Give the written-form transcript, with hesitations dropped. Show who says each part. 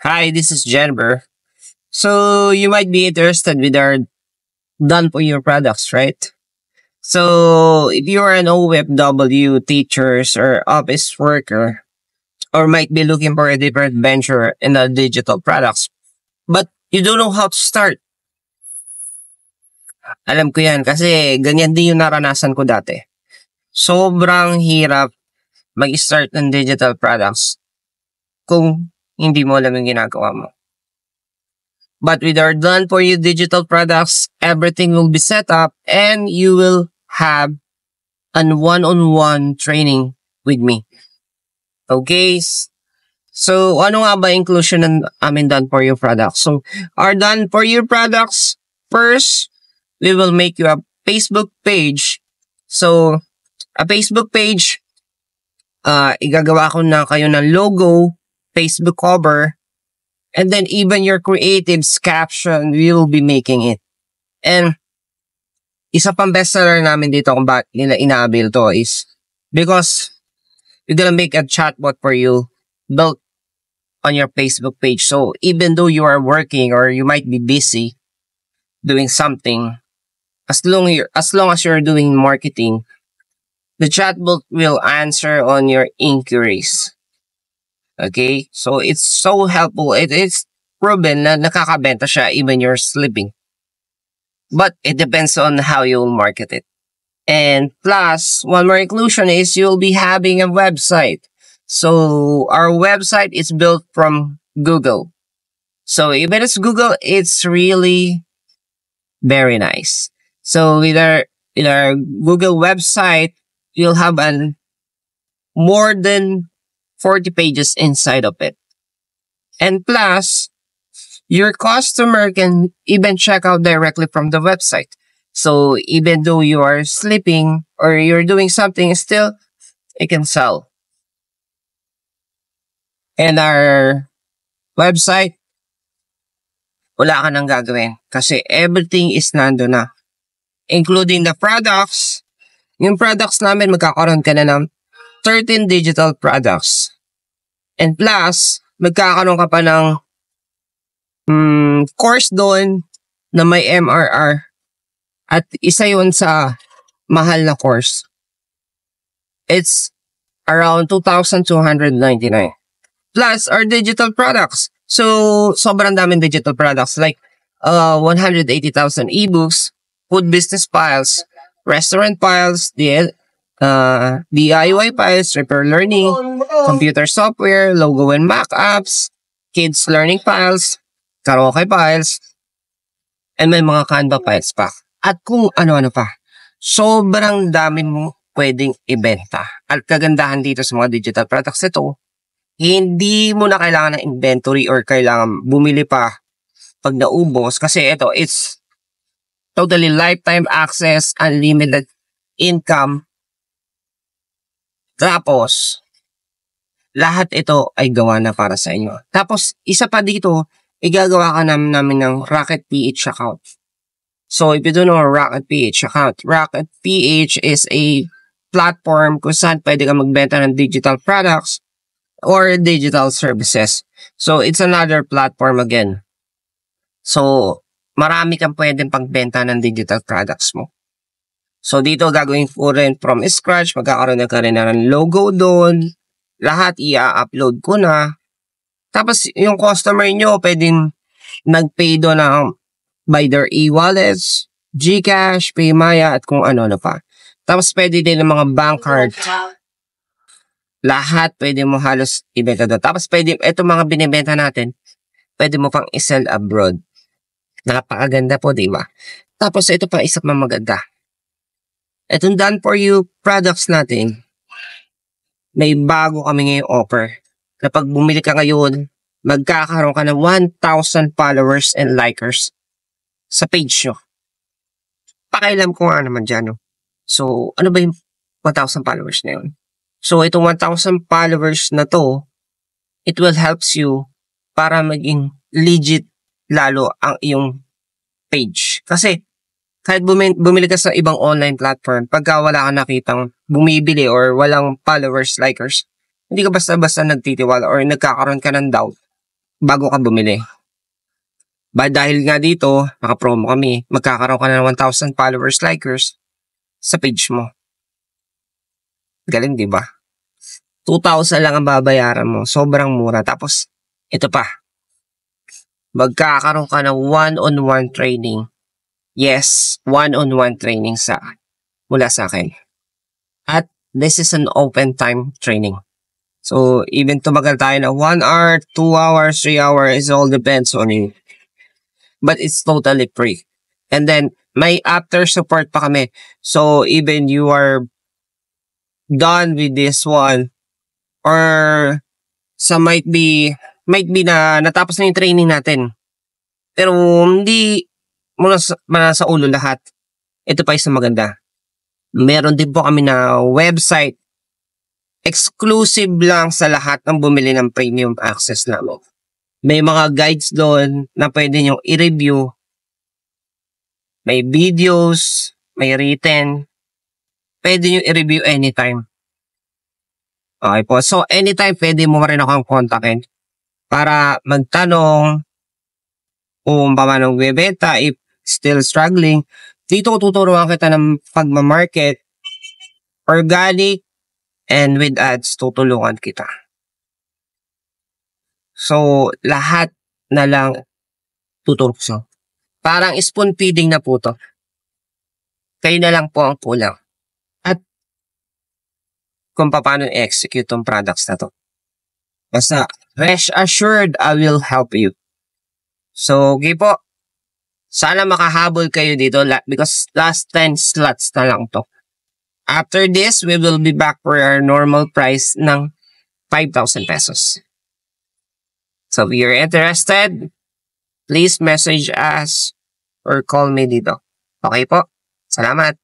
Speaker 1: Hi, this is Jennifer. So you might be interested with our done for your products, right? So if you are an OFW teachers or office worker or might be looking for a different venture in the digital products, but you don't know how to start. Alam ko yan kasi ganyan din yung naranasan ko dati. Sobrang hirap mag-start ng digital products kung hindi mo alam yung ginagawa mo. But with our done for you digital products, everything will be set up and you will have an one-on-one training with me. Okay? So, ano nga ba inclusion ng amin done for you products? So, our done for you products, first, we will make you a Facebook page. So, a Facebook page, igagawa ko na kayo ng logo, Facebook cover, and then even your creatives caption, we will be making it. And isa pang bestseller namin dito kung bakit nila ina-avail to is because we're gonna make a chatbot for you built on your Facebook page. So even though you are working or you might be busy doing something, as long as you're doing marketing, the chatbot will answer on your inquiries. Okay? So, it's so helpful. It is proven na nakakabenta siya even you're sleeping. But it depends on how you'll market it. And plus, one more inclusion is you'll be having a website. So, our website is built from Google. So, even it's Google, it's really very nice. So, with our Google website, you'll have more than 40 pages inside of it. And plus, your customer can even check out directly from the website. So even though you are sleeping or you're doing something, still, it can sell. And our website, wala ka nang gagawin kasi everything is nando na. Including the products. Yung products namin, magkakaroon ka na ng 13 digital products. And plus, magkakaroon ka pa ng course doon na may MRR. At isa yun sa mahal na course. It's around 2,299. Plus, our digital products. So, sobrang daming digital products like 180,000 ebooks, food business files, restaurant files, DIY files, repair learning, computer software, logo and Mac apps, kids learning files, karaoke files, and may mga Canva files pa. At kung ano-ano pa. Sobrang dami mo pwedeng ibenta. At kagandahan dito sa mga digital products ito, hindi mo na kailangan ng inventory or kailangan bumili pa pag naubos. Kasi ito, it's totally lifetime access, unlimited income. Tapos, lahat ito ay gawa na para sa inyo. Tapos, isa pa dito, igagawa ka namin ng Rocket PH account. So, if you don't know Rocket PH account, Rocket PH is a platform kung saan pwede ka magbenta ng digital products or digital services. So, it's another platform again. So, marami kang pwedeng pagbenta ng digital products mo. So, dito gagawin ko rin from scratch. Magkakaroon na ka rin ng logo doon. Lahat i-upload ko na. Tapos, yung customer nyo, pwedeng nag-pay doon na by their e-wallets, GCash, Paymaya, at kung ano na pa. Tapos, pwede din ng mga bank card. Lahat pwede mo halos ibenta doon. Tapos, pwede, itong mga binibenta natin, pwede mo pang isell abroad. Napakaganda po, di ba? Tapos, ito pa isa pang maganda. Itong done for you products natin, may bago kami ngayong offer. Kapag bumili ka ngayon, magkakaroon ka ng 1,000 followers and likers sa page nyo. Pakailam ko nga naman dyan. No? So, ano ba yung 1,000 followers na yun? So, itong 1,000 followers na to, it will helps you para maging legit lalo ang iyong page. Kasi, kahit bumili ka sa ibang online platform, pagka wala ka nakitang bumibili or walang followers, likers, hindi ka basta-basta nagtitiwala or nagkakaroon ka ng doubt. bago ka bumili. Dahil nga dito, naka-promo kami, magkakaroon ka na ng 1,000 followers, likers sa page mo. Galing, di ba? 2,000 lang ang babayaran mo. Sobrang mura. Tapos, ito pa. Magkakaroon ka ng one-on-one training. Yes, one-on-one training mula sa akin. At this is an open time training. So, even tumagal tayo na 1 hour, 2 hours, 3 hours, it all depends on you. But it's totally free. And then, may after support pa kami. So, even you are done with this one, or might be na natapos na yung training natin. Pero hindi mo na sa ulo lahat. Ito pa isang maganda. Meron din po kami na website exclusive lang sa lahat ng bumili ng premium access namin. May mga guides doon na pwede nyo i-review. May videos, may written. Pwede nyo i-review anytime. Okay po. So, anytime pwede mo rin akong kontakin para magtanong kung paano bebenta if still struggling. Dito ko tuturuan kita ng pagmamarket, organic, and with ads, tutulungan kita. So, lahat na lang tuturo ko. Parang spoon feeding na po to. Kayo na lang po ang kulang. At kung paano i-execute tong products na to. Basta, rest assured, I will help you. So, okay po. Sana makahabol kayo dito because last 10 slots na lang to. After this, we will be back for our normal price ng 5,000 pesos. So, if you're interested, please message us or call me dito. Okay po? Salamat.